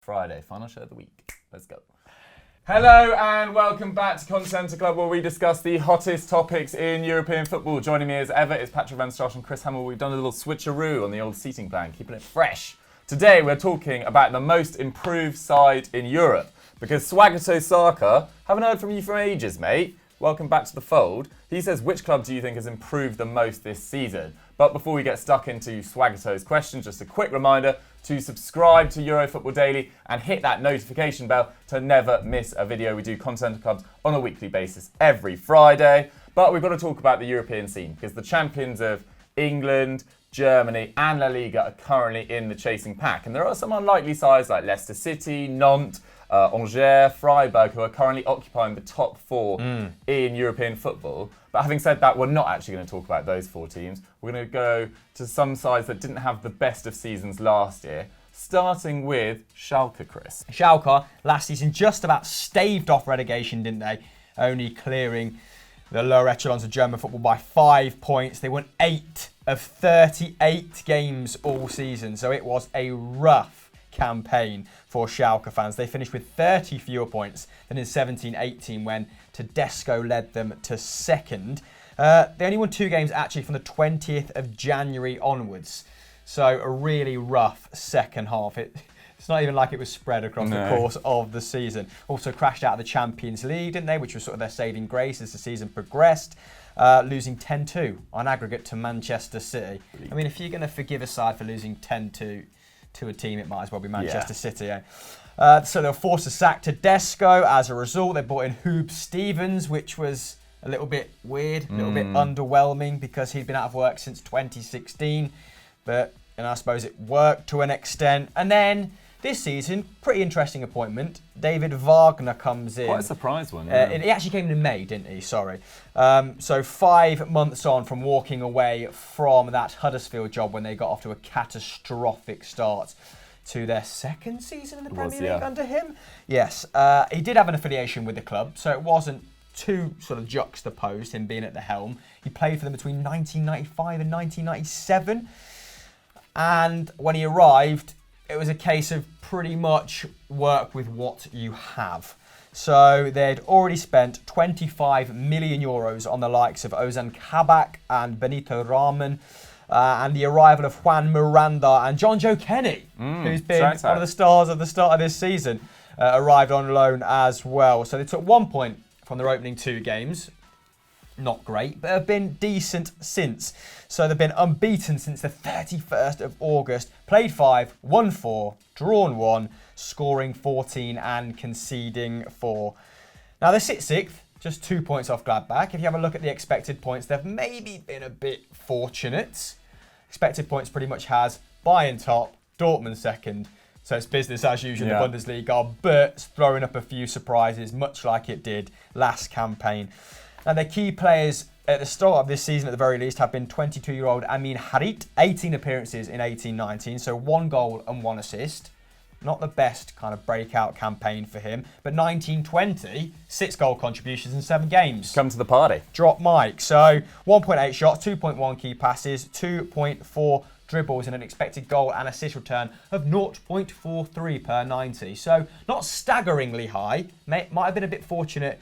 Friday, final show of the week. Let's go. Hello and welcome back to Content Club, where we discuss the hottest topics in European football. Joining me as ever is Patrick Van Straat and Chris Hamill. We've done a little switcheroo on the old seating plan, keeping it fresh. Today we're talking about the most improved side in Europe, because Swagato Saka, haven't heard from you for ages, mate. Welcome back to the fold. He says, which club do you think has improved the most this season? But before we get stuck into Swagato's questions, just a quick reminder to subscribe to Euro Football Daily and hit that notification bell to never miss a video. We do Content Clubs on a weekly basis every Friday. But we've got to talk about the European scene, because the champions of England, Germany and La Liga are currently in the chasing pack. And there are some unlikely sides like Leicester City, Nantes, Angers, Freiburg, who are currently occupying the top four in European football. But having said that, we're not actually going to talk about those four teams. We're going to go to some sides that didn't have the best of seasons last year, starting with Schalke, Chris. Schalke last season just about staved off relegation, didn't they? Only clearing the lower echelons of German football by 5 points. They won 8 of 38 games all season, so it was a rough campaign for Schalke fans. They finished with 30 fewer points than in 17-18 when Tedesco led them to second. They only won 2 games actually from the 20th of January onwards. So a really rough second half. It's not even like it was spread across the course of the season. Also crashed out of the Champions League, didn't they? Which was sort of their saving grace as the season progressed. Losing 10-2 on aggregate to Manchester City. I mean, if you're going to forgive a side for losing 10-2 to a team, it might as well be Manchester City. So they were forced to sack Tedesco. As a result, they brought in Hoob Stevens, which was a little bit weird, a little bit underwhelming, because he'd been out of work since 2016. But I suppose it worked to an extent. And then this season, pretty interesting appointment. David Wagner comes in. Quite a surprise one. He actually came in May, didn't he? Sorry. So 5 months on from walking away from that Huddersfield job when they got off to a catastrophic start to their second season in the Premier League under him. Yes. He did have an affiliation with the club, so it wasn't too sort of juxtaposed, him being at the helm. He played for them between 1995 and 1997. And when he arrived, it was a case of pretty much work with what you have. So they'd already spent 25 million euros on the likes of Ozan Kabak and Benito Raman, and the arrival of Juan Miranda and John Joe Kenny, who's been one of the stars at the start of this season, arrived on loan as well. So they took 1 point from their opening 2 games. Not great, but have been decent since. So they've been unbeaten since the 31st of August. Played 5, won 4, drawn 1, scoring 14 and conceding 4. Now they sit 6th, just 2 points off Gladbach. If you have a look at the expected points, they've maybe been a bit fortunate. Expected points pretty much has Bayern top, Dortmund second. So it's business as usual in the Bundesliga, but throwing up a few surprises, much like it did last campaign. Now, their key players at the start of this season, at the very least, have been 22-year-old Amin Harit, 18 appearances in 18-19, so 1 goal and 1 assist. Not the best kind of breakout campaign for him, but 19-20, 6 goal contributions in 7 games. Come to the party. Drop Mike. So 1.8 shots, 2.1 key passes, 2.4 dribbles, and an expected goal and assist return of 0.43 per 90. So not staggeringly high. Might have been a bit fortunate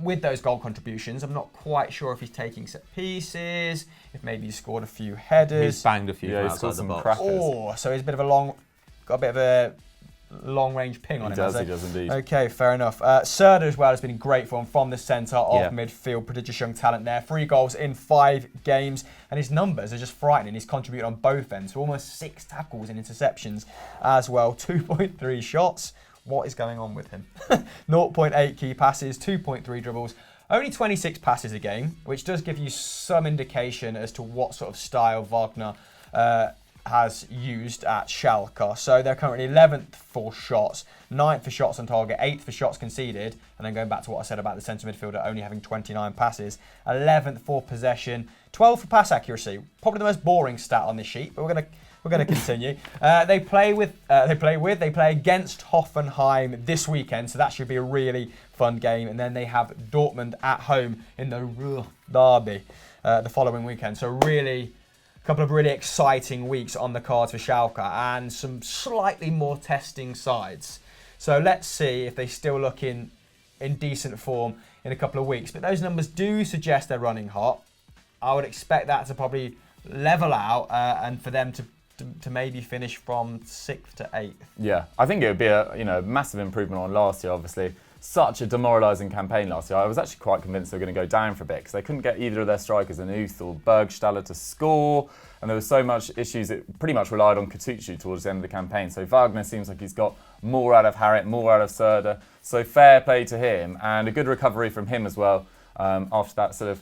with those goal contributions. I'm not quite sure if he's taking set pieces, if maybe he scored a few headers. He's banged a few from outside the box. So he's got a bit of a long-range ping on him. He does indeed. Okay, fair enough. Serda as well has been great for him from the centre of midfield. Prodigious young talent there. 3 goals in 5 games, and his numbers are just frightening. He's contributed on both ends, so almost 6 tackles and interceptions as well. 2.3 shots. What is going on with him? 0.8 key passes, 2.3 dribbles, only 26 passes a game, which does give you some indication as to what sort of style Wagner has used at Schalke. So they're currently 11th for shots, 9th for shots on target, 8th for shots conceded, and then going back to what I said about the centre midfielder only having 29 passes, 11th for possession, 12th for pass accuracy. Probably the most boring stat on this sheet, but we're going to continue. They play against Hoffenheim this weekend, so that should be a really fun game. And then they have Dortmund at home in the Ruhr derby the following weekend. So really couple of really exciting weeks on the cards for Schalke and some slightly more testing sides. So let's see if they still look in decent form in a couple of weeks. But those numbers do suggest they're running hot. I would expect that to probably level out and for them to maybe finish from 6th to 8th. Yeah, I think it would be a massive improvement on last year, obviously. Such a demoralising campaign last year. I was actually quite convinced they were going to go down for a bit because they couldn't get either of their strikers, Uth or Bergstaller, to score. And there was so much issues, it pretty much relied on Kutucu towards the end of the campaign. So Wagner seems like he's got more out of Harrit, more out of Serda. So fair play to him and a good recovery from him as well after that sort of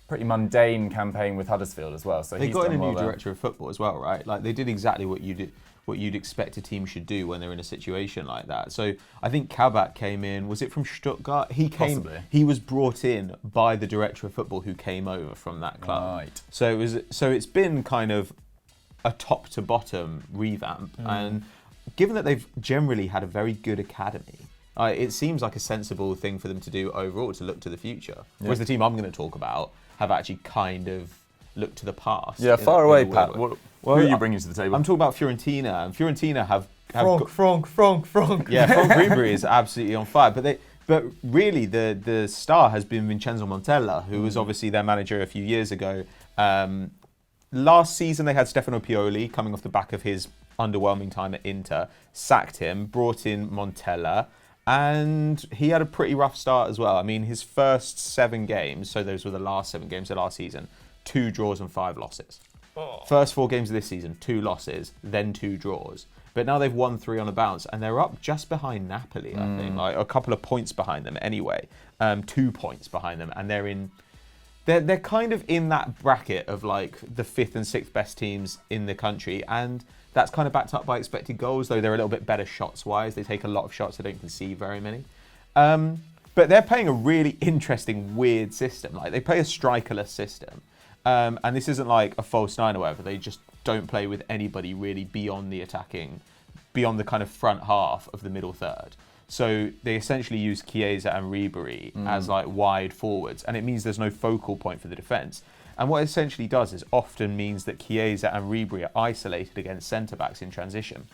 pretty mundane campaign with Huddersfield as well. So they he's got in a done new well director of football as well, right? Like they did exactly what you'd expect a team should do when they're in a situation like that. So I think Kabak came in. Was it from Stuttgart? Possibly. He was brought in by the director of football who came over from that club. Right. So it's been kind of a top to bottom revamp, and given that they've generally had a very good academy, it seems like a sensible thing for them to do overall to look to the future. Yeah. Whereas the team I'm going to talk about have actually kind of looked to the past. Yeah, far away, Pat. Who are you bringing to the table? I'm talking about Fiorentina, and Fiorentina have Franck. Yeah, Franck Ribery is absolutely on fire, but really the star has been Vincenzo Montella, who was obviously their manager a few years ago. Last season they had Stefano Pioli coming off the back of his underwhelming time at Inter, sacked him, brought in Montella, and he had a pretty rough start as well. I mean, his first 7 games, so those were the last 7 games of last season, 2 draws and 5 losses. First 4 games of this season, 2 losses, then 2 draws. But now they've won 3 on a bounce, and they're up just behind Napoli, I think, like a couple of points behind them anyway, 2 points behind them, and they're kind of in that bracket of like the 5th and 6th best teams in the country, and that's kind of backed up by expected goals, though they're a little bit better shots-wise. They take a lot of shots, they don't concede very many. But they're playing a really interesting, weird system. Like they play a strikerless system. And this isn't like a false 9 or whatever. They just don't play with anybody really beyond the kind of front half of the middle third. So they essentially use Chiesa and Ribery as like wide forwards, and it means there's no focal point for the defence. And what it essentially does is often means that Chiesa and Ribery are isolated against centre-backs in transition.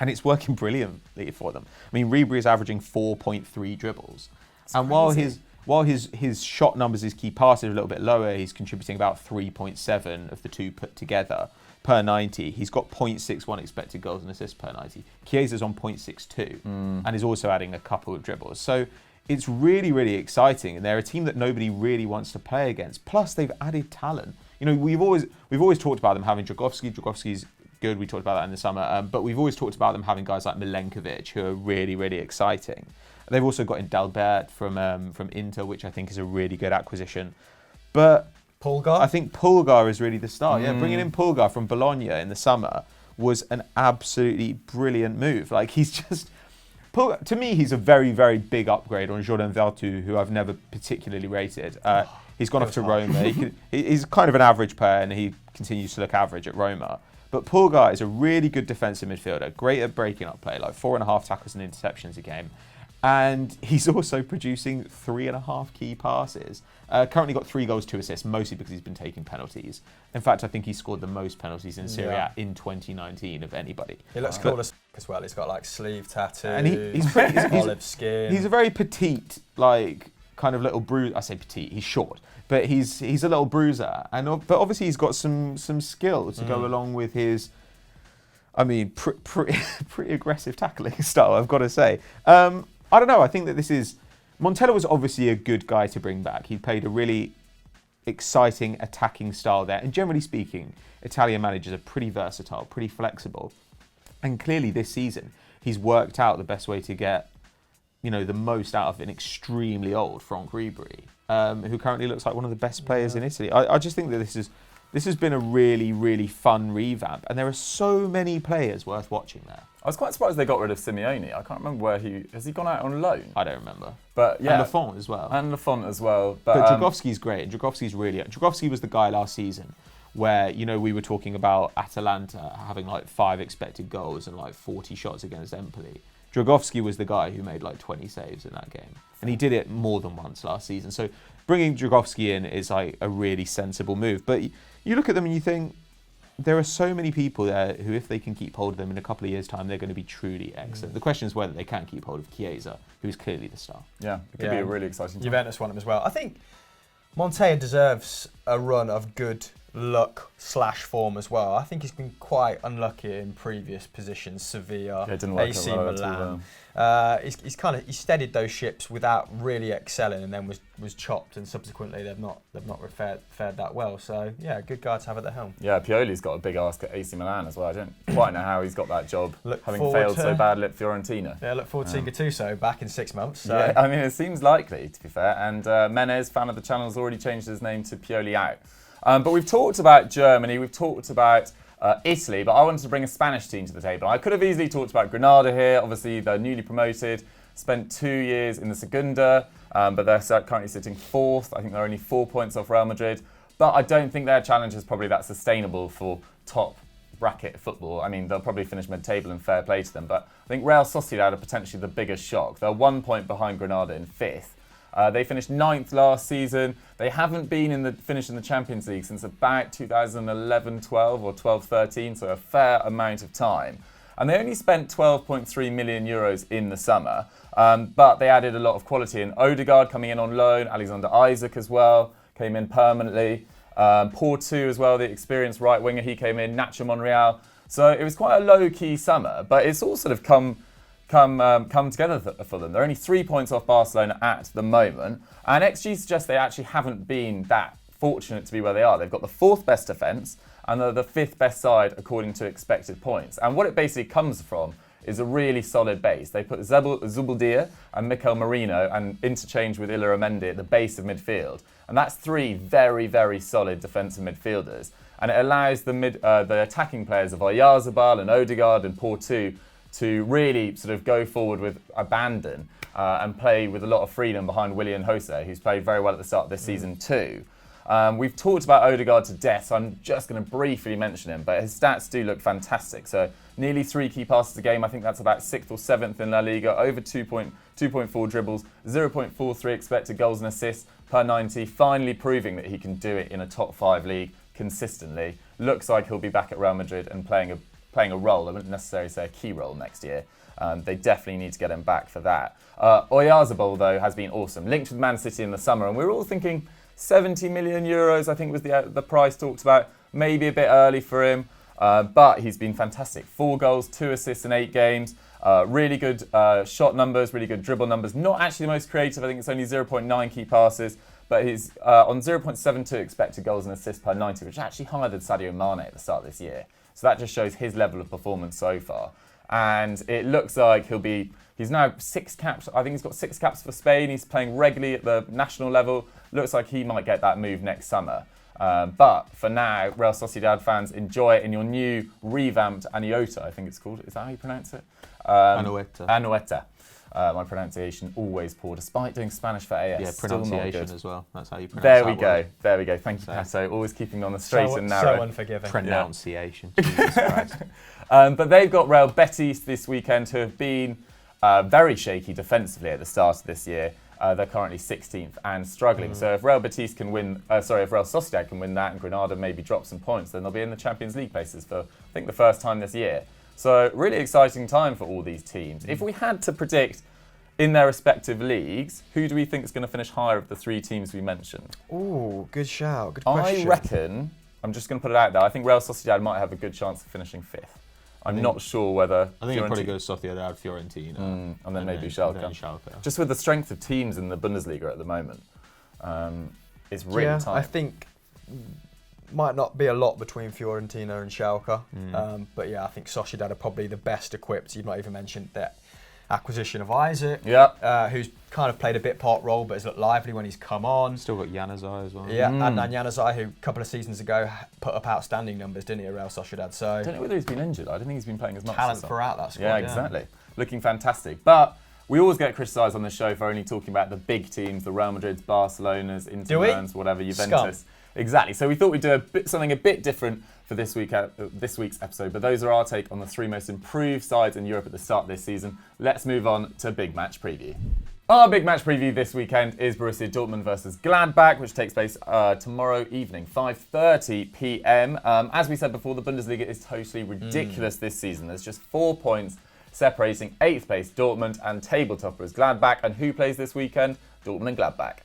And it's working brilliantly for them. I mean, Ribery is averaging 4.3 dribbles. That's and crazy. While his shot numbers, his key passes are a little bit lower, he's contributing about 3.7 of the 2 put together per 90. He's got 0.61 expected goals and assists per 90. Chiesa's on 0.62 and is also adding a couple of dribbles. So it's really, really exciting. And they're a team that nobody really wants to play against. Plus, they've added talent. You know, we've always talked about them having Dragowski. Dragowski's good. We talked about that in the summer. But we've always talked about them having guys like Milenkovic, who are really, really exciting. They've also got in Dalbert from Inter, which I think is a really good acquisition. But Pulgar? I think Pulgar is really the star. Yeah, bringing in Pulgar from Bologna in the summer was an absolutely brilliant move. Like he's just... to me, he's a very, very big upgrade on Jordan Vertu, who I've never particularly rated. He's gone off to Roma. He's kind of an average player, and he continues to look average at Roma. But Pulgar is a really good defensive midfielder, great at breaking up play, like 4.5 tackles and interceptions a game. And he's also producing 3.5 key passes. Currently got 3 goals, 2 assists, mostly because he's been taking penalties. In fact, I think he scored the most penalties in Serie A in 2019 of anybody. He looks cool as well. He's got like sleeve tattoo, and he's olive skin. He's a very petite, like kind of little bruiser. I say petite. He's short, but he's a little bruiser. But obviously he's got some skill to go along with his. I mean, pretty aggressive tackling style, I've got to say. I don't know. I think that Montella was obviously a good guy to bring back. He played a really exciting attacking style there. And generally speaking, Italian managers are pretty versatile, pretty flexible. And clearly this season, he's worked out the best way to get, the most out of an extremely old Franck Ribery, who currently looks like one of the best players in Italy. I just think that this has been a really, really fun revamp. And there are so many players worth watching there. I was quite surprised they got rid of Simeone. I can't remember has he gone out on loan? I don't remember. But yeah. And Lafont as well. But Dragowski's great. Dragowski was the guy last season where, we were talking about Atalanta having like 5 expected goals and like 40 shots against Empoli. Dragowski was the guy who made like 20 saves in that game. And he did it more than once last season. So bringing Dragowski in is like a really sensible move. But you look at them and you think, there are so many people there who, if they can keep hold of them in a couple of years' time, they're going to be truly excellent. The question is whether they can keep hold of Chiesa, who's clearly the star. Yeah, it could be a really exciting time. Juventus want him as well. I think Montella deserves a run of good luck/form as well. I think he's been quite unlucky in previous positions. Sevilla, AC Milan. He's steadied those ships without really excelling, and then was chopped, and subsequently they've not fared that well. So yeah, good guy to have at the helm. Yeah, Pioli's got a big ask at AC Milan as well. I don't quite know how he's got that job, having failed to, so badly at Fiorentina. Yeah, look forward to seeing Gattuso back in 6 months. So. Yeah, I mean it seems likely, to be fair. And Menez, fan of the channel, has already changed his name to Pioli out. But we've talked about Germany, we've talked about Italy, but I wanted to bring a Spanish team to the table. I could have easily talked about Granada here. Obviously, they're newly promoted, spent 2 years in the Segunda, but they're currently sitting 4th. I think they're only 4 points off Real Madrid. But I don't think their challenge is probably that sustainable for top bracket football. I mean, they'll probably finish mid-table and fair play to them. But I think Real Sociedad are potentially the biggest shock. They're 1 point behind Granada in 5th. They finished 9th last season. They haven't been finished in the Champions League since about 2011-12 or 12-13, so a fair amount of time. And they only spent 12.3 million euros in the summer, but they added a lot of quality. And Odegaard coming in on loan, Alexander Isaac as well, came in permanently. Porto as well, the experienced right winger, he came in, Nacho Monreal. So it was quite a low-key summer, but it's all sort of come together for them. They're only 3 points off Barcelona at the moment, and XG suggests they actually haven't been that fortunate to be where they are. They've got the 4th best defence, and they're the 5th best side according to expected points. And what it basically comes from is a really solid base. They put Zubeldia and Mikel Merino and interchange with Illarramendi at the base of midfield, and that's 3 very, very solid defensive midfielders. And it allows the attacking players of Oyarzabal and Odegaard and Porto to really sort of go forward with abandon and play with a lot of freedom behind Willian Jose, who's played very well at the start of this season too. We've talked about Odegaard to death, so I'm just going to briefly mention him, but his stats do look fantastic. So nearly 3 key passes a game. I think that's about 6th or 7th in La Liga, over 2.4 dribbles, 0.43 expected goals and assists per 90, finally proving that he can do it in a top 5 league consistently. Looks like he'll be back at Real Madrid and playing a role. I wouldn't necessarily say a key role next year. They definitely need to get him back for that. Oyarzabal, though, has been awesome. Linked with Man City in the summer, and we were all thinking 70 million euros, I think was the price talked about. Maybe a bit early for him, but he's been fantastic. 4 goals, 2 assists in 8 games. Really good shot numbers, really good dribble numbers. Not actually the most creative. I think it's only 0.9 key passes, but he's on 0.72 expected goals and assists per 90, which is actually higher than Sadio Mane at the start of this year. So that just shows his level of performance so far. And it looks like he's now 6 caps. I think he's got 6 caps for Spain. He's playing regularly at the national level. Looks like he might get that move next summer. But for now, Real Sociedad fans, enjoy it in your new revamped Anoeta, I think it's called. Is that how you pronounce it? Anoeta. Anoeta. My pronunciation always poor, despite doing Spanish for AS. Yeah, pronunciation as well. That's how you pronounce There that we go. word. There we go. Thank you, Pato. Always keeping me on the straight and narrow. So unforgiving. Pronunciation. Jesus Christ. But they've got Real Betis this weekend, who have been very shaky defensively at the start of this year. They're currently 16th and struggling. So if Real Betis can win, if Real Sociedad can win that and Granada maybe drop some points, then they'll be in the Champions League places for, I think, the first time this year. So really exciting time for all these teams. If we had to predict in their respective leagues, who do we think is going to finish higher of the 3 teams we mentioned? Ooh, good shout. Good question. I reckon, I'm just going to put it out there, I think Real Sociedad might have a good chance of finishing 5th. I'm not sure whether... I think it'll probably go Sociedad, Fiorentina. And then maybe Schalke. Just with the strength of teams in the Bundesliga at the moment. It's really tight. I think might not be a lot between Fiorentina and Schalke. But yeah, I think Sociedad are probably the best equipped. You've not even mentioned that acquisition of Isaac, who's kind of played a bit part role but has looked lively when he's come on. Still got Januzaj as well. Yeah, and Januzaj, who a couple of seasons ago put up outstanding numbers, didn't he, at Real Sociedad? So I don't know whether he's been injured. I don't think he's been playing as much. Talent throughout that squad. Yeah, exactly. Looking fantastic. But we always get criticised on this show for only talking about the big teams, the Real Madrids, Barcelonas, Inter Milans, whatever, Juventus. Scum. Exactly. So we thought we'd do something a bit different for this week's episode. But those are our take on the 3 most improved sides in Europe at the start of this season. Let's move on to Big Match Preview. Our big match preview this weekend is Borussia Dortmund versus Gladbach, which takes place tomorrow evening, 5:30 p.m. As we said before, the Bundesliga is totally ridiculous this season. There's just 4 points separating 8th place Dortmund and table toppers Gladbach. And who plays this weekend? Dortmund and Gladbach.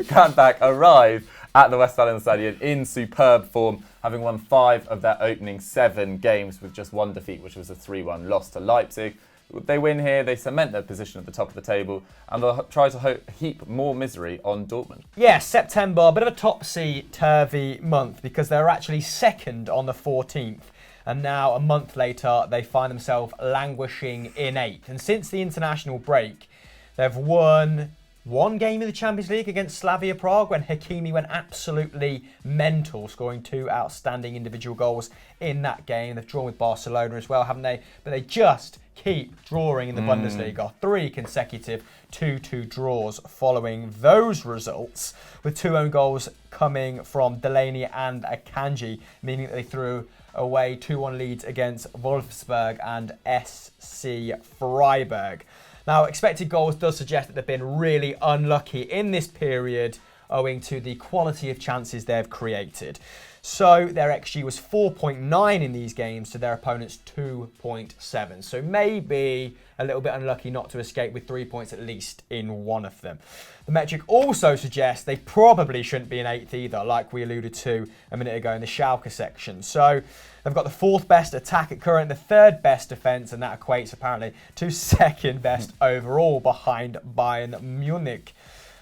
Gladbach arrive at the Westfalenstadion in superb form, having won 5 of their opening 7 games with just one defeat, which was a 3-1 loss to Leipzig. They win here, they cement their position at the top of the table, and they'll try to heap more misery on Dortmund. Yeah, September, a bit of a topsy-turvy month because they're actually second on the 14th. And now, a month later, they find themselves languishing in 8th. And since the international break, they've won 1 game in the Champions League against Slavia Prague when Hakimi went absolutely mental, scoring 2 outstanding individual goals in that game. They've drawn with Barcelona as well, haven't they? But they just keep drawing in the Bundesliga. 3 consecutive 2-2 draws following those results, with 2 own goals coming from Delaney and Akanji, meaning that they threw away 2-1 leads against Wolfsburg and SC Freiburg. Now, expected goals does suggest that they've been really unlucky in this period owing to the quality of chances they've created. So their XG was 4.9 in these games to their opponent's 2.7. So maybe a little bit unlucky not to escape with 3 points at least in one of them. The metric also suggests they probably shouldn't be in 8th either, like we alluded to a minute ago in the Schalke section. So they've got the 4th best attack at current, the 3rd best defence, and that equates apparently to 2nd best overall behind Bayern Munich.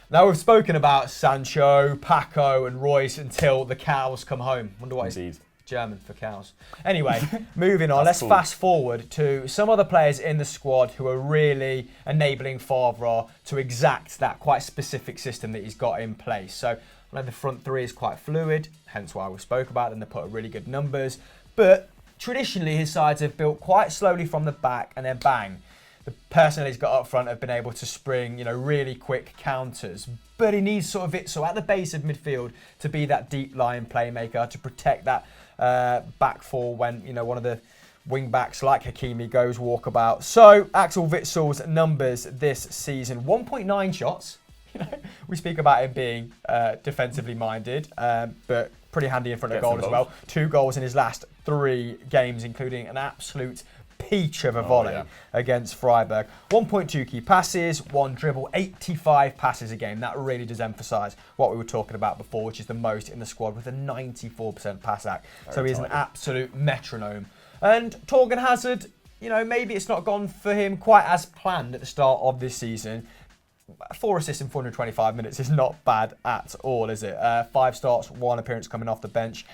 Now, we've spoken about Sancho, Paco and Royce until the cows come home. Wonder what is German for cows. Anyway, moving on. Let's fast forward to some other players in the squad who are really enabling Favre to exact that quite specific system that he's got in place. So, I know the front 3 is quite fluid, hence why we spoke about them. They put up really good numbers. But traditionally, his sides have built quite slowly from the back and then bang. The personnel he's got up front have been able to spring, really quick counters. But he needs sort of Witsel at the base of midfield to be that deep line playmaker, to protect that back four when, one of the wing backs like Hakimi goes walkabout. So Axel Witsel's numbers this season, 1.9 shots. We speak about him being defensively minded, but pretty handy in front of goal as well. 2 goals in his last 3 games, including an absolute peach of a volley against Freiburg. 1.2 key passes, 1 dribble, 85 passes a game. That really does emphasise what we were talking about before, which is the most in the squad with a 94% pass act. So he's an absolute metronome. And Torgan Hazard, maybe it's not gone for him quite as planned at the start of this season. 4 assists in 425 minutes is not bad at all, is it? 5 starts, 1 appearance coming off the bench.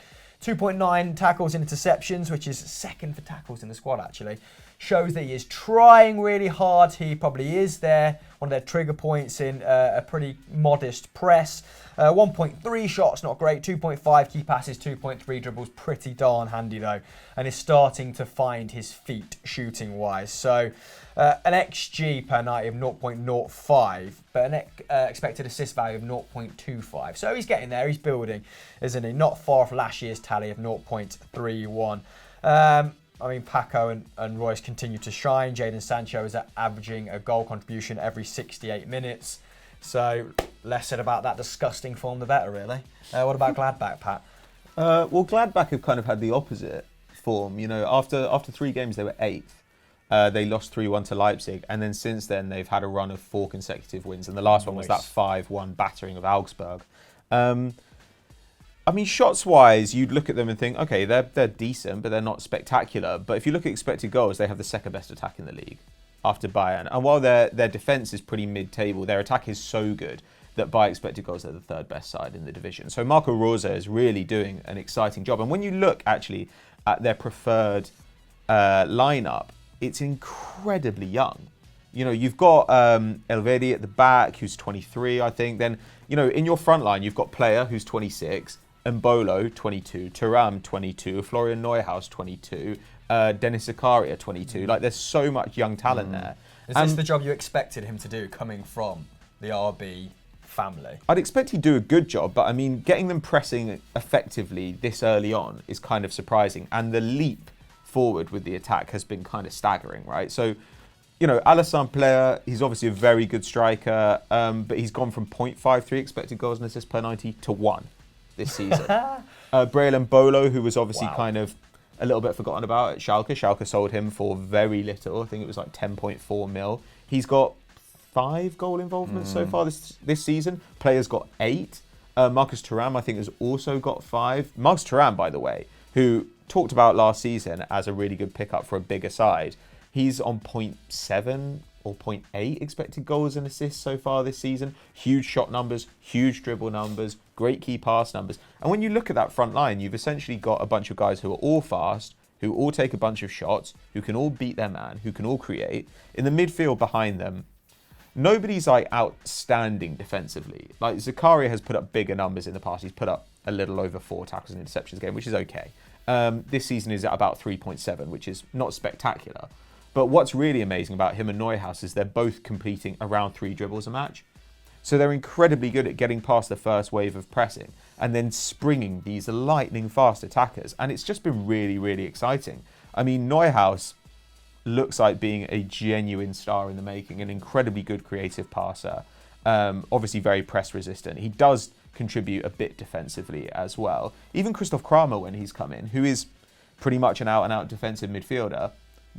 2.9 tackles and interceptions, which is 2nd for tackles in the squad, actually. Shows that he is trying really hard. He probably is there. One of their trigger points in a pretty modest press. 1.3 shots, not great. 2.5 key passes, 2.3 dribbles. Pretty darn handy, though. And is starting to find his feet shooting-wise. So an XG per night of 0.05, but an expected assist value of 0.25. So he's getting there. He's building, isn't he? Not far off last year's tally of 0.31. Paco and Royce continue to shine. Jadon Sancho is averaging a goal contribution every 68 minutes. So less said about that disgusting form, the better, really. What about Gladbach, Pat? Well, Gladbach have kind of had the opposite form. After 3 games, they were 8th. They lost 3-1 to Leipzig. And then since then, they've had a run of 4 consecutive wins. And the last one was that 5-1 battering of Augsburg. Shots-wise, you'd look at them and think, okay, they're decent, but they're not spectacular. But if you look at expected goals, they have the 2nd best attack in the league after Bayern. And while their defence is pretty mid-table, their attack is so good that by expected goals, they're the 3rd best side in the division. So Marco Rose is really doing an exciting job. And when you look, actually, at their preferred lineup, it's incredibly young. You've got Elvedi at the back, who's 23, I think. Then, in your front line, you've got Player, who's 26, Mbolo, 22, Thuram, 22, Florian Neuhaus, 22, Dennis Zakaria, 22. There's so much young talent there. Is this the job you expected him to do coming from the RB family? I'd expect he'd do a good job, but getting them pressing effectively this early on is kind of surprising. And the leap forward with the attack has been kind of staggering, right? So, Alassane Player, he's obviously a very good striker, but he's gone from 0.53 expected goals and assists per 90 to 1 this season. Braylon Bolo, who was obviously kind of a little bit forgotten about at Schalke. Schalke sold him for very little. I think it was like 10.4 mil. He's got 5 goal involvements so far this season. Player's got 8. Marcus Thuram, I think, has also got 5. Marcus Thuram, by the way, who talked about last season as a really good pickup for a bigger side. He's on 0.7 or 0.8 expected goals and assists so far this season. Huge shot numbers, huge dribble numbers, great key pass numbers. And when you look at that front line, you've essentially got a bunch of guys who are all fast, who all take a bunch of shots, who can all beat their man, who can all create. In the midfield behind them, nobody's like outstanding defensively. Like Zakaria has put up bigger numbers in the past. He's put up a little over 4 tackles and interceptions a game, which is okay. This season is at about 3.7, which is not spectacular. But what's really amazing about him and Neuhaus is they're both completing around 3 dribbles a match. So they're incredibly good at getting past the first wave of pressing and then springing these lightning fast attackers. And it's just been really, really exciting. I mean, Neuhaus looks like being a genuine star in the making, an incredibly good creative passer, obviously very press resistant. He does contribute a bit defensively as well. Even Christoph Kramer, when he's come in, who is pretty much an out-and-out defensive midfielder,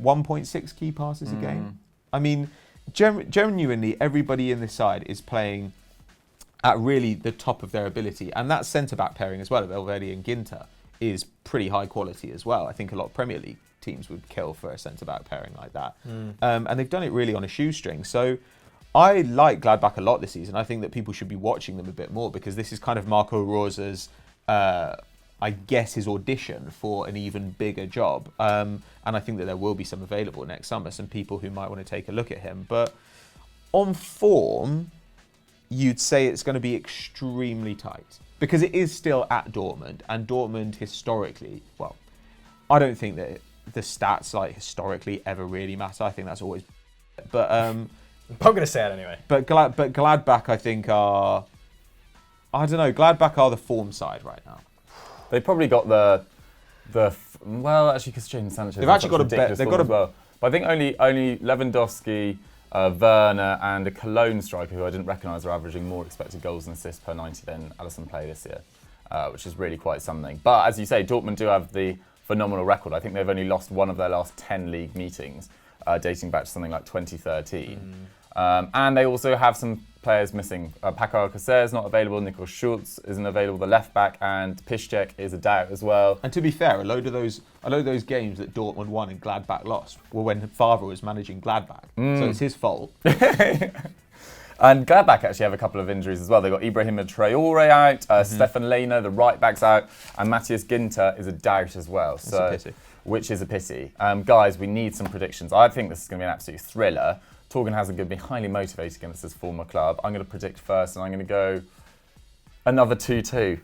1.6 key passes a game. I mean, genuinely, everybody in this side is playing at really the top of their ability. And that centre-back pairing as well, of Elvedi and Ginter, is pretty high quality as well. I think a lot of Premier League teams would kill for a centre-back pairing like that. And they've done it really on a shoestring. So I like Gladbach a lot this season. I think that people should be watching them a bit more because this is kind of Marco Rosa's, I guess, his audition for an even bigger job. And I think that there will be some available next summer, some people who might want to take a look at him. But on form, you'd say it's going to be extremely tight because it is still at Dortmund. And Dortmund historically, well, I don't think that the stats like historically ever really matter. I think that's always... But I'm going to say it anyway. But Gladbach, I think, are... I don't know. Gladbach are the form side right now. They probably got well, actually, because Jadon Sanchez. They've actually got a bet. They've got a well. But I think only Lewandowski, Werner, and a Cologne striker who I didn't recognise are averaging more expected goals and assists per 90 than Alisson Play this year, which is really quite something. But as you say, Dortmund do have the phenomenal record. I think they've only lost one of their last 10 league meetings, dating back to something like 2013. And they also have some players missing. Paco Alcacer is not available. Nico Schultz isn't available. The left back, and Piszczek is a doubt as well. And to be fair, a load of those games that Dortmund won and Gladbach lost were when Favre was managing Gladbach. So it's his fault. And Gladbach actually have a couple of injuries as well. They've got Ibrahim Traore out, Stefan Lehner, the right back's out, and Matthias Ginter is a doubt as well. That's a pity. Which is a pity. Guys, we need some predictions. I think this is going to be an absolute thriller. Torgan Hazard going to be highly motivated against his former club. I'm going to predict first, and I'm going to go another 2-2.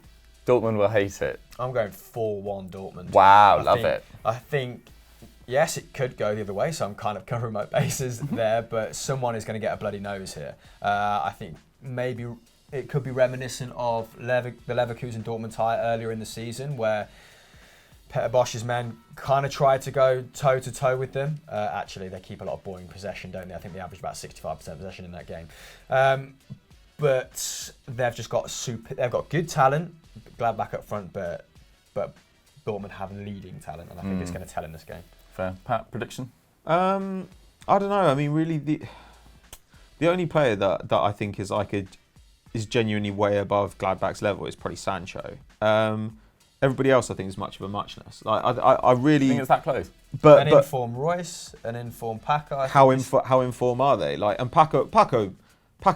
Dortmund will hate it. I'm going 4-1 Dortmund. Wow, love it. I think, yes, it could go the other way, so I'm kind of covering my bases there, but someone is going to get a bloody nose here. I think maybe it could be reminiscent of the Leverkusen-Dortmund tie earlier in the season, where Peter Bosch's men kind of tried to go toe-to-toe with them. Actually, they keep a lot of boring possession, don't they? I think they average about 65% possession in that game. But they've just got they've got good talent, Gladbach up front, but Dortmund have leading talent, and I think it's going to tell in this game. Fair. Pat, prediction? I don't know. I mean, really, the only player that I think is is genuinely way above Gladbach's level is probably Sancho. Everybody else, I think, is much of a muchness. Like I really think it's that close. But an informed Royce, an informed Paco. How informed are they? Like, and Paco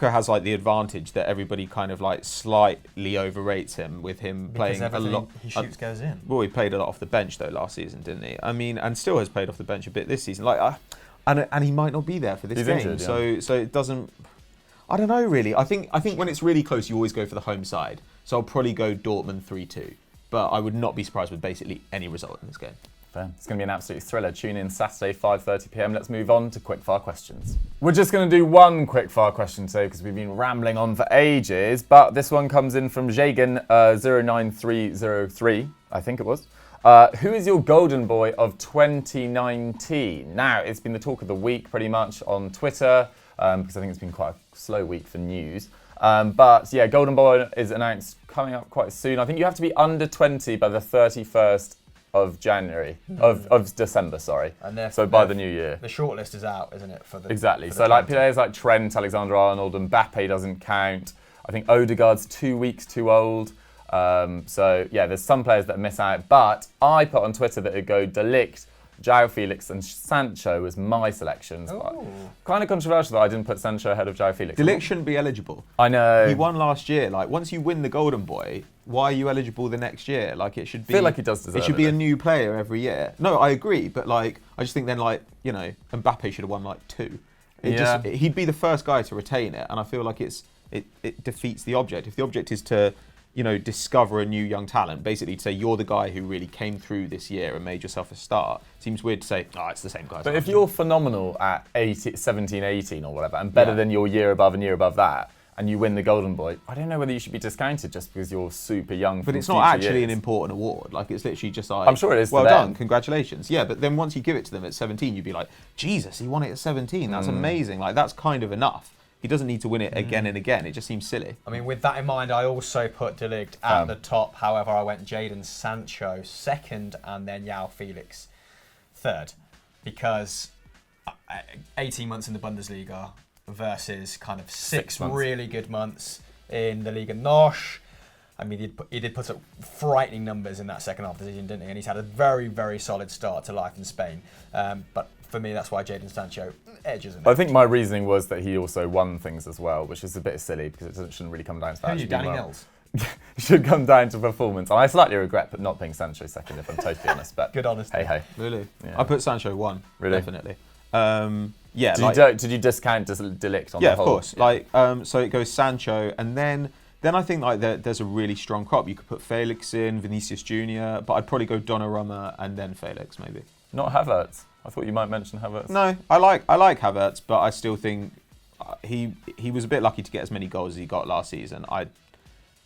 has like the advantage that everybody kind of like slightly overrates him with him because playing a lot. He shoots goes in. Well, he played a lot off the bench though last season, didn't he? I mean, and still has played off the bench a bit this season. Like, and he might not be there for this He's game. Injured, yeah. So it doesn't. I don't know really. I think when it's really close, you always go for the home side. So I'll probably go Dortmund 3-2. But I would not be surprised with basically any result in this game. Fair. It's going to be an absolute thriller. Tune in Saturday, 5:30 p.m. Let's move on to quickfire questions. We're just going to do one quickfire question today because we've been rambling on for ages. But this one comes in from Jagan 09303, I think it was. Who is your golden boy of 2019? Now, it's been the talk of the week pretty much on Twitter, because I think it's been quite a slow week for news. But yeah, golden boy is announced coming up quite soon. I think you have to be under 20 by the 31st of January, of December, sorry. And so by the new year. The shortlist is out, isn't it? Exactly. For the So like 20. players like Trent, Alexander-Arnold, Mbappe doesn't count. I think Odegaard's 2 weeks too old. So yeah, there's some players that miss out. But I put on Twitter that it'd go De Ligt, João Felix and Sancho as my selections. Kind of controversial that I didn't put Sancho ahead of João Felix. De Ligt shouldn't be eligible. I know. He won last year. Like, once you win the Golden Boy, why are you eligible the next year? Like, it should be. I feel like he does deserve it. Should be a new player every year. No, I agree, but like, I just think then, like, you know, Mbappe should have won like 2. He'd be the first guy to retain it, and I feel like it defeats the object. If the object is to, you know, discover a new young talent, basically to say you're the guy who really came through this year and made yourself a star, seems weird to say, oh, it's the same guy. But if you're phenomenal at 17, 18 or whatever, and better than your year above and year above that, and you win the Golden Boy, I don't know whether you should be discounted just because you're super young. But it's not actually an important award. Like, it's literally just like, I'm sure it is. Well done, congratulations. Yeah, but then once you give it to them at 17, you'd be like, Jesus, he won it at 17. That's amazing. Like, that's kind of enough. He doesn't need to win it again and again. It just seems silly. I mean, with that in mind, I also put De Ligt at the top. However, I went Jadon Sancho second and then João Felix third. Because 18 months in the Bundesliga versus kind of 6 really good months in the Liga NOS. I mean, he did put up frightening numbers in that second half of the season, didn't he? And he's had a very, very solid start to life in Spain. But for me, that's why Jadon Sancho edges him. I think my reasoning was that he also won things as well, which is a bit silly because it shouldn't really come down to that. Who are you, Danny Mills? It should come down to performance. And I slightly regret not putting Sancho second, if I'm totally honest. But good honesty. Hey. Really? Yeah. I put Sancho 1. Really? Definitely. Yeah. Did you discount De Ligt on the whole? Yeah, of course. Like, so it goes Sancho, and then I think like there's a really strong crop. You could put Felix in, Vinicius Junior, but I'd probably go Donnarumma and then Felix maybe. Not Havertz. I thought you might mention Havertz. No, I like Havertz, but I still think he was a bit lucky to get as many goals as he got last season. I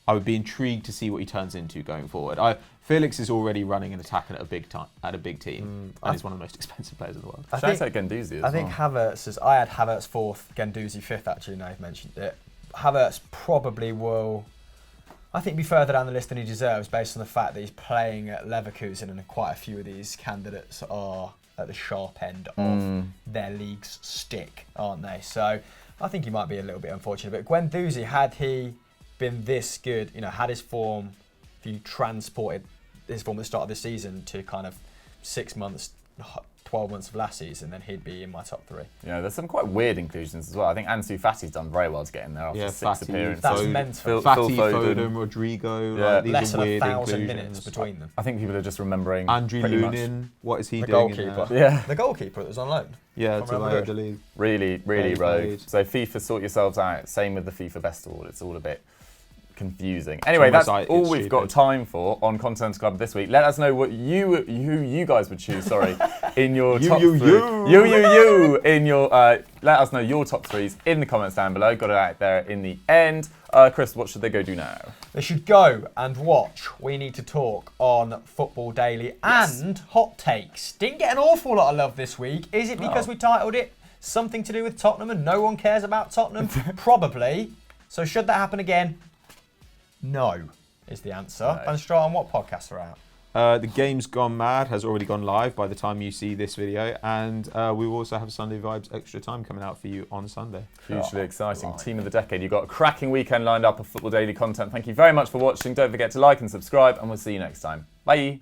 would be intrigued to see what he turns into going forward. Felix is already running an attack at a big team, and he's one of the most expensive players in the world. I think Guendouzi I think Havertz I had Havertz 4th, Guendouzi 5th. Actually, now you've mentioned it. Havertz probably will, I think, be further down the list than he deserves based on the fact that he's playing at Leverkusen, and quite a few of these candidates are at the sharp end of their league's stick, aren't they? So I think he might be a little bit unfortunate. But Guendouzi, had he been this good, you know, had his form, if you transported his form at the start of the season to kind of 6 months, 12 months of last season, then he'd be in my top 3. Yeah, there's some quite weird inclusions as well. I think Ansu Fati's done very well to get in there after 6 appearances. That's mental. Fati, Foden, Rodrigo, like, these less are than weird 1,000 inclusions. minutes between them. I think people are just remembering Andriy pretty Lunin, much. what is he The doing? goalkeeper. Yeah. The goalkeeper that was on loan. Yeah, From to Real the league. Really Very rogue. played. So FIFA, sort yourselves out. Same with the FIFA Best Award. It's all a bit confusing. Anyway, almost that's like all it's we've got stupid. time for on Content Club this week. Let us know what who you guys would choose. Sorry, in your top 3. In your let us know your top 3s in the comments down below. Got it out there in the end. Chris, what should they go do now? They should go and watch We Need to Talk on Football Daily and Hot Takes. Didn't get an awful lot of love this week. Is it because we titled it something to do with Tottenham and no one cares about Tottenham? Probably. So should that happen again? No, is the answer. No. And Strahd, on what podcasts are out? The Game's Gone Mad has already gone live by the time you see this video, and we will also have Sunday Vibes Extra Time coming out for you on Sunday. Hugely exciting. Team of the decade. You've got a cracking weekend lined up of Football Daily content. Thank you very much for watching. Don't forget to like and subscribe, and we'll see you next time. Bye.